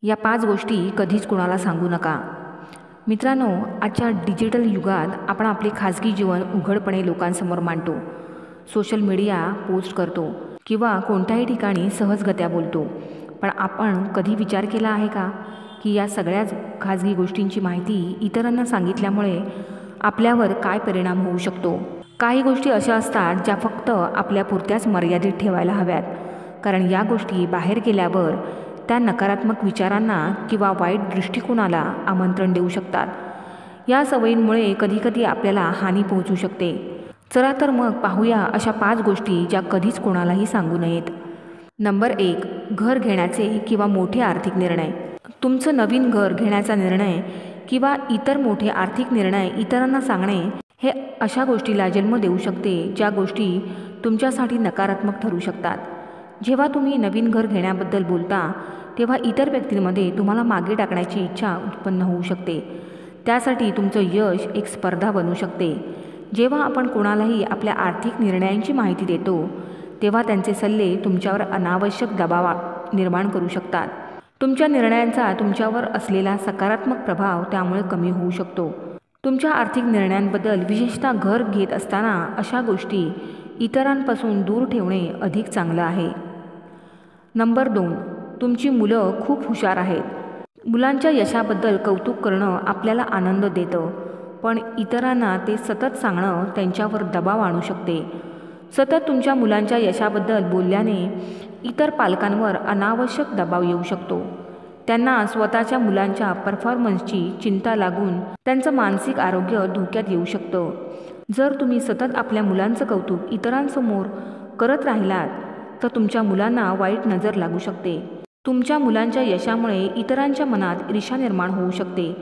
या 5 गोष्टी कधीच कोणाला सांगू नका. मित्रांनो, आजच्या डिजिटल युगात आपण आपले खाजगी जीवन उघडपणे लोकांसमोर मांडतो. सोशल मीडिया पोस्ट करतो किंवा कोणत्याही ठिकाणी सहजगत्या बोलतो. पण आपण कधी विचार केला आहे का की या सगळ्याच खाजगी गोष्टींची माहिती इतरांना सांगितल्यामुळे आपल्यावर काय परिणाम होऊ शकतो? काही गोष्टी अशा असतात ज्या फक्त आपल्यापुरत्याच मर्यादित ठेवायला हव्यात, कारण या गोष्टी बाहेर गेल्यावर त्या नकारात्मक विचारांना किंवा वाईट दृष्टिकोनाला आमंत्रण देऊ शकतात. या सवयींमुळे कधीकधी आपल्याला हानी पोहोचू शकते. चला तर मग पाहूया अशा 5 गोष्टी ज्या कधीच कोणालाही सांगू नयेत. नंबर 1, घर घेण्याचे किंवा मोठे आर्थिक निर्णय. तुमचं नवीन घर घेण्याचा निर्णय किंवा इतर मोठे आर्थिक निर्णय इतरांना सांगणे हे अशा गोष्टीला जन्म देऊ शकते ज्या गोष्टी तुमच्यासाठी नकारात्मक ठरू शकतात. जेव्हा तुम्ही नवीन घर घेण्याबद्दल बोलता तेव्हा इतर व्यक्तींमध्ये तुम्हाला मागे टाकण्याची इच्छा उत्पन्न होऊ शकते. त्यासाठी तुमचं यश एक स्पर्धा बनू शकते. जेव्हा आपण कोणालाही आपल्या आर्थिक निर्णयांची माहिती देतो तेव्हा त्यांचे सल्ले तुमच्यावर अनावश्यक दबाव निर्माण करू शकतात. तुमच्या निर्णयांचा तुमच्यावर असलेला सकारात्मक प्रभाव त्यामुळे कमी होऊ शकतो. तुमच्या आर्थिक निर्णयांबद्दल, विशेषतः घर घेत असताना, अशा गोष्टी इतरांपासून दूर ठेवणे अधिक चांगलं आहे. नंबर 2, तुमची मुलं खूप हुशार आहेत. मुलांच्या यशाबद्दल कौतुक करणं आपल्याला आनंद देतं, पण इतरांना ते सतत सांगणं त्यांच्यावर दबाव आणू शकते. सतत तुमच्या मुलांच्या यशाबद्दल बोलल्याने इतर पालकांवर अनावश्यक दबाव येऊ शकतो. त्यांना स्वतःच्या मुलांच्या परफॉर्मन्सची चिंता लागून त्यांचं मानसिक आरोग्य धोक्यात येऊ शकतं. जर तुम्ही सतत आपल्या मुलांचं कौतुक इतरांसमोर करत राहिलात तर तुमच्या मुलांना वाईट नजर लागू शकते. तुमच्या मुलांच्या यशामुळे इतरांच्या मनात ईर्ष्या निर्माण होऊ शकते.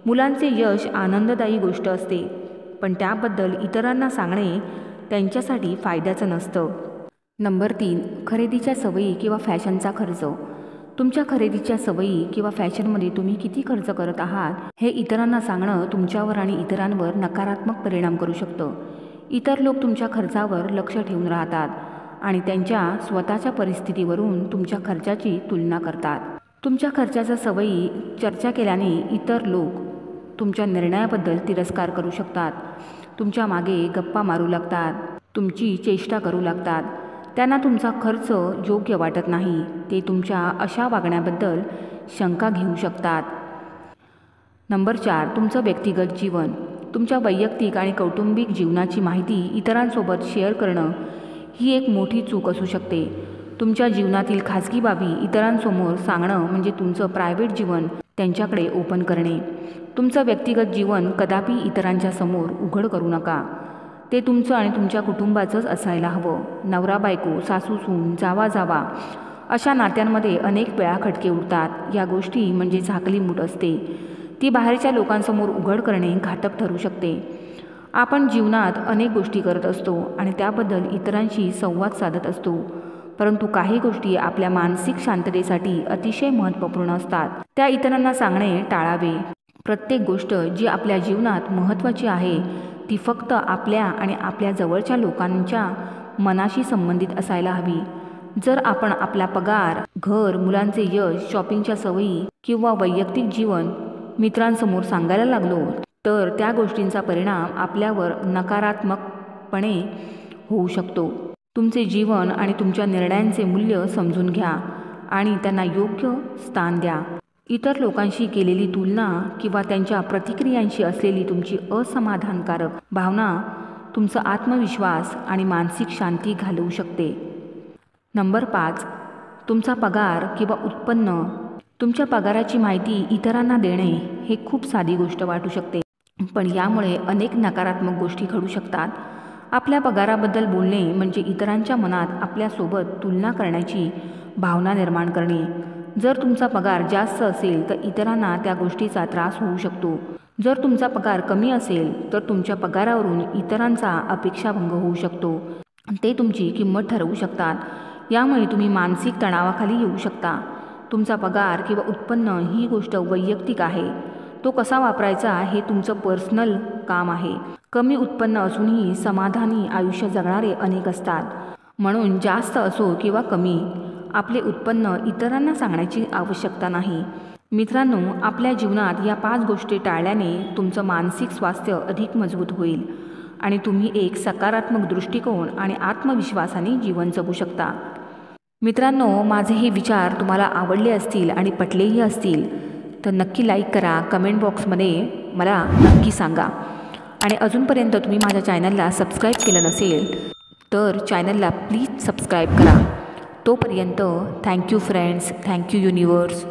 मुलांचे यश आनंददायी गोष्ट असते, पण त्याबद्दल इतरांना सांगणे त्यांच्यासाठी फायद्याचं नसतं. नंबर 3, खरेदीच्या सवयी किंवा फॅशनचा खर्च. तुमच्या खरेदीच्या सवयी किंवा फॅशनमध्ये तुम्ही किती खर्च करत आहात हे इतरांना सांगणं तुमच्यावर आणि इतरांवर नकारात्मक परिणाम करू शकतं. इतर लोक तुमच्या खर्चावर लक्ष ठेवून राहतात आणि त्यांच्या स्वतःच्या परिस्थितीवरून तुमच्या खर्चाची तुलना करतात. तुमच्या खर्चाच्या सवयी चर्चा केल्याने इतर लोक तुमच्या निर्णयाबद्दल तिरस्कार करू शकतात. तुमच्या मागे गप्पा मारू लागतात, तुमची चेष्टा करू लागतात. त्यांना तुमचा खर्च योग्य वाटत नाही. ते तुमच्या अशा वागण्याबद्दल शंका घेऊ शकतात. नंबर 4, तुमचं व्यक्तिगत जीवन. तुमच्या वैयक्तिक आणि कौटुंबिक जीवनाची माहिती इतरांसोबत शेअर करणं ही एक मोठी चूक असू शकते. तुमच्या जीवनातील खाजगी बाबी इतरांसमोर सांगणं म्हणजे तुमचं प्रायव्हेट जीवन त्यांच्याकडे ओपन करणे. तुमचं व्यक्तिगत जीवन कदापि इतरांच्या समोर उघड करू नका. ते तुमचं आणि तुमच्या कुटुंबाचंच असायला हवं. नवरा बायको, सासू सून, जावा जावा अशा नात्यांमध्ये अनेक वेळा खटके उडतात. या गोष्टी म्हणजे झाकली मूठ असते. ती बाहेरच्या लोकांसमोर उघड करणे घातक ठरू शकते. आपण जीवनात अनेक गोष्टी करत असतो आणि त्याबद्दल इतरांशी संवाद साधत असतो, परंतु काही गोष्टी आपल्या मानसिक शांततेसाठी अतिशय महत्त्वपूर्ण असतात. त्या इतरांना सांगणे टाळावे. प्रत्येक गोष्ट जी आपल्या जीवनात महत्त्वाची आहे ती फक्त आपल्या आणि आपल्या जवळच्या लोकांच्या मनाशी संबंधित असायला हवी. जर आपण आपला पगार, घर, मुलांचे यश, शॉपिंगच्या सवयी किंवा वैयक्तिक जीवन मित्रांसमोर सांगायला लागलो तर त्या गोष्टींचा परिणाम आपल्यावर नकारात्मकपणे होऊ शकतो. तुमचे जीवन आणि तुमच्या निर्णयांचे मूल्य समजून घ्या आणि त्यांना योग्य स्थान द्या. इतर लोकांशी केलेली तुलना किंवा त्यांच्या प्रतिक्रियांशी असलेली तुमची असमाधानकारक भावना तुमचा आत्मविश्वास आणि मानसिक शांती घालवू शकते. नंबर 5, तुमचा पगार किंवा उत्पन्न. तुमच्या पगाराची माहिती इतरांना देणे हे खूप साधी गोष्ट वाटू शकते, पण यामुळे अनेक नकारात्मक गोष्टी घडू शकतात. आपल्या पगाराबद्दल बोलणे म्हणजे इतरांच्या मनात आपल्यासोबत तुलना करण्याची भावना निर्माण करणे. जर तुमचा पगार जास्त असेल तर इतरांना त्या गोष्टीचा त्रास होऊ शकतो. जर तुमचा पगार कमी असेल तर तुमच्या पगारावरून इतरांचा अपेक्षाभंग होऊ शकतो. ते तुमची किंमत ठरवू शकतात. यामुळे तुम्ही मानसिक तणावाखाली येऊ शकता. तुमचा पगार किंवा उत्पन्न ही गोष्ट वैयक्तिक आहे. तो कसा वापरायचा हे तुमचं पर्सनल काम आहे. कमी उत्पन्न असूनही समाधानी आयुष्य जगणारे अनेक असतात. म्हणून जास्त असो किंवा कमी, आपले उत्पन्न इतरांना सांगण्याची आवश्यकता नाही. मित्रांनो, आपल्या जीवनात या 5 गोष्टी टाळल्याने तुमचं मानसिक स्वास्थ्य अधिक मजबूत होईल आणि तुम्ही एक सकारात्मक दृष्टिकोन आणि आत्मविश्वासाने जीवन जगू शकता. मित्रांनो, माझे हे विचार तुम्हाला आवडले असतील आणि पटलेही असतील तर नक्की लाईक करा, कमेंट बॉक्समध्ये मला नक्की सांगा. आणि अजूनपर्यंत तुम्ही माझ्या चॅनलला सबस्क्राईब केलं नसेल तर चॅनलला प्लीज सबस्क्राईब करा. तोपर्यंत थँक्यू फ्रेंड्स, थँक्यू युनिवर्स.